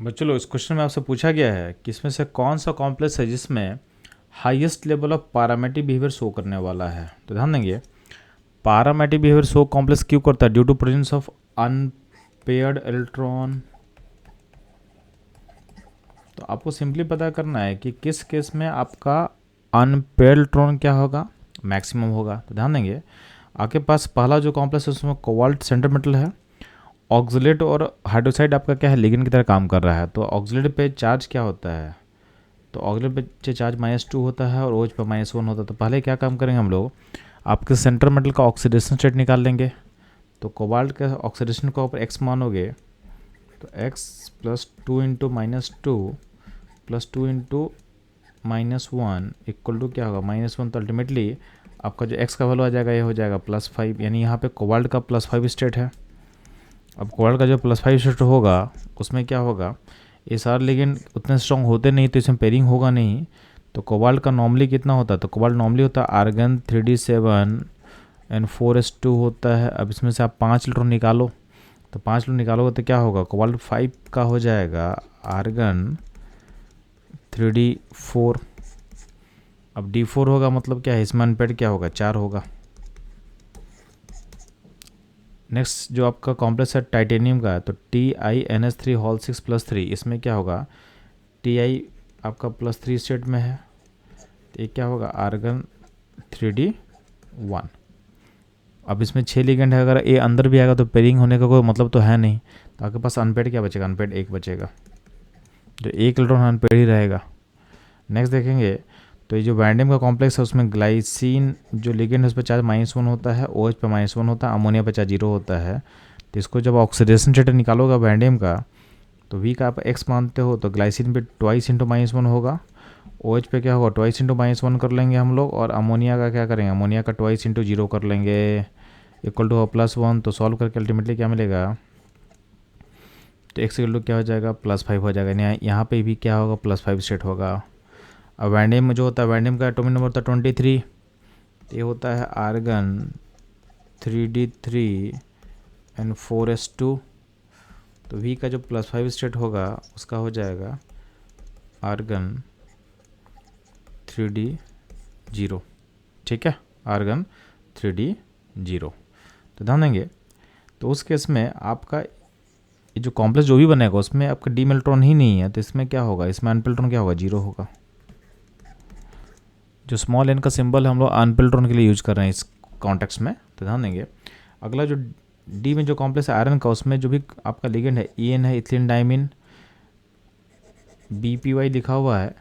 बच्चों लोग, इस क्वेश्चन में आपसे पूछा गया है कि इसमें से कौन सा कॉम्प्लेक्स है जिसमें highest level of parametric behaviour show करने वाला है। तो ध्यान देंगे, पैरामेट्रिक बिहेवियर शो कॉम्प्लेक्स क्यों करता है? Due to presence of unpaired electron. तो आपको सिंपली पता करना है कि किस केस में आपका अनपेयर्ड इलेक्ट्रॉन क्या होगा, मैक्सिमम होगा। तो ध्यान देंगे, आपके पास पहला जो कॉम्प्लेक्स है उसमें कोबाल्ट सेंटर मेटल है, ऑक्सलेट और हाइड्रोक्साइड आपका क्या है, लिगेंड की तरह काम कर रहा है। तो ऑक्सलेट पे चार्ज क्या होता है? तो ऑक्सलेट पे चार्ज -2 होता है और OH पे -1 होता है। तो पहले क्या काम करेंगे हम लोग, आपके सेंटर मेटल का ऑक्सीडेशन स्टेट निकाल लेंगे। तो कोबाल्ट के ऑक्सीडेशन को ऊपर x मानोगे तो x + 2 × -2 + 2 × -1 इक्वल टू क्या होगा, -1। तो अल्टीमेटली आपका जो x का वैल्यू आ जाएगा ये हो जाएगा +5, यानी यहाँ पे कोबाल्ट का +5 स्टेट है। अब कोबाल्ट का जो +5 स्टेट होगा उसमें क्या होगा, ये सारे लिगेंड उतने स्ट्रॉन्ग होते नहीं तो इसमें पेयरिंग होगा नहीं। तो कोबाल्ट का नॉर्मली कितना होता है? तो कोबाल्ट नॉर्मली होता है आर्गन 3d7 एंड 4s2 होता है। अब इसमें से आप 5 इलेक्ट्रॉन निकालो, तो 5 इलेक्ट्रॉन निकालोगे तो क्या होगा, कोबाल्ट 5 का हो जाएगा आर्गन 3d4। अब d4 होगा मतलब क्या है, इसमें अनपेड क्या होगा, 4 होगा। नेक्स्ट जो आपका कॉम्प्लेक्स है टाइटेनियम का, तो TiNH3 6 + 3, इसमें क्या होगा, Ti आपका +3 स्टेट में है, तो ये क्या होगा आर्गन 3d1। अब इसमें 6 लिगेंड है, अगर ए अंदर भी आएगा तो पेयरिंग होने का कोई मतलब तो है नहीं। तो आपके पास अनपेड क्या बचेगा, अनपेड 1 बचेगा, जो 1 इलेक्ट्रॉन अनपेड ही रहेगा। नेक्स्ट देखेंगे, तो ये जो वैंडियम का कॉम्प्लेक्स है उसमें ग्लाइसिन जो लिगेंड है उस पर चार्ज -1 होता है, OH पे -1 होता है, अमोनिया पे चार्ज 0 होता है। तो इसको जब ऑक्सीडेशन स्टेट निकालोगा वैंडियम का, तो V का आप x मानते हो तो ग्लाइसिन पे 2 × -1 होगा, OH पे क्या होगा 2 × -1 कर लेंगे हम लोग, और अमोनिया का क्या करेंगे, अमोनिया का 2 × 0 कर लेंगे इक्वल टू +1। तो सॉल्व करके अल्टीमेटली क्या मिलेगा, तो x इक्वल टू क्या हो जाएगा, +5 हो जाएगा। यहाँ पे भी क्या होगा, +5 स्टेट होगा। अब वैंडियम में जो होता है, वैंडियम का एटॉमिक नंबर होता है 23, ये होता है आर्गन 3d3 एंड 4s2। तो V का जो +5 स्टेट होगा उसका हो जाएगा आर्गन 3d0। ठीक है, आर्गन 3d0। तो ध्यान देंगे, तो उस केस में आपका ये जो कॉम्प्लेक्स जो भी बनेगा उसमें आपका डी इलेक्ट्रॉन ही नहीं है, तो इसमें क्या होगा, इसमें अनपेड इलेक्ट्रॉन क्या होगा, 0 होगा। जो स्मॉल n का सिंबल हम लोग अनपेड इलेक्ट्रॉन के लिए यूज कर रहे हैं इस कॉन्टेक्स्ट में। तो ध्यान देंगे, अगला जो डी में जो कॉम्प्लेक्स है आयरन का, उसमें जो भी आपका लिगेंड है EN है, इथिलीन डाइमिन, BPY लिखा हुआ है,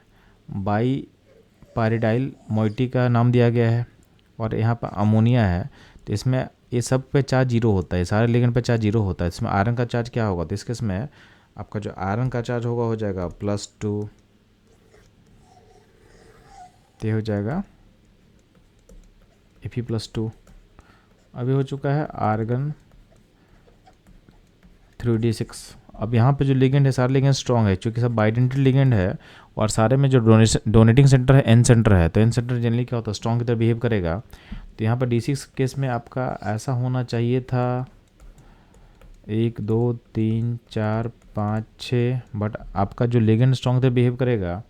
बाई पायरिडाइल मोइटी का नाम दिया गया है, और यहाँ पर अमोनिया है। तो इसमें ये सब पे चार्ज 0 होता है, सारे लिगेंड पे चार्ज 0 होता है। इसमें आयरन का चार्ज क्या होगा, तो इस केस में आपका जो आयरन का चार्ज होगा हो जाएगा +2, तो हो जाएगा Fe+2। अभी हो चुका है आर्गन 3d6। अब यहाँ पे जो लिगेंड है सारे लिगेंड स्ट्रॉन्ग है, क्योंकि सब बाइडेंटिटी लिगेंड है, और सारे में जो डोनेटिंग सेंटर है N सेंटर है, तो N सेंटर जनरली क्या होता है, स्ट्रॉन्ग की तरह बिहेव करेगा। तो यहाँ पर D6 केस में आपका ऐसा होना चाहिए था 1 2 3 4 5 6, बट आपका जो लिगेंड स्ट्रॉन्ग की तरह बिहेव करेगा,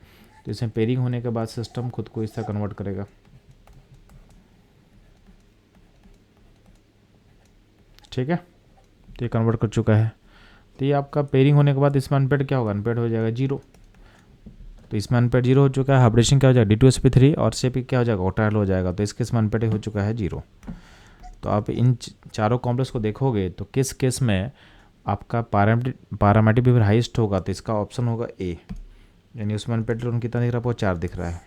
तो इसमें पेयरिंग होने के बाद सिस्टम खुद को इस तरह कन्वर्ट करेगा। ठीक है, तो ये कन्वर्ट कर चुका है। तो ये आपका पेयरिंग होने के बाद इसमें अनपेड क्या होगा, अनपेड हो जाएगा 0। तो इसमें अनपेड 0 हो चुका है, हाइब्रिडेशन क्या हो जाएगा D2sp3, और CP क्या हो जाएगा, ऑक्टाइल हो जाएगा। तो इस केस में अनपेड हो चुका है 0। तो आप इन चारों कॉम्प्लेक्स को देखोगे तो किस केस में आपका पैरामेट्रिक बिहेवियर हाईएस्ट होगा, तो इसका ऑप्शन होगा A, यानी उसमें अनपेड इलेक्ट्रॉन कितना दिख रहा है, आपको 4 दिख रहा है।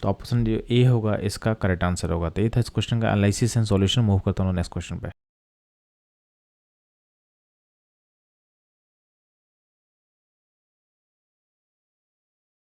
तो ऑप्शन जो A होगा इसका करेक्ट आंसर होगा। तो ये था इस क्वेश्चन का एनालिसिस एंड सॉल्यूशन। मूव करता हूँ नेक्स्ट क्वेश्चन पे।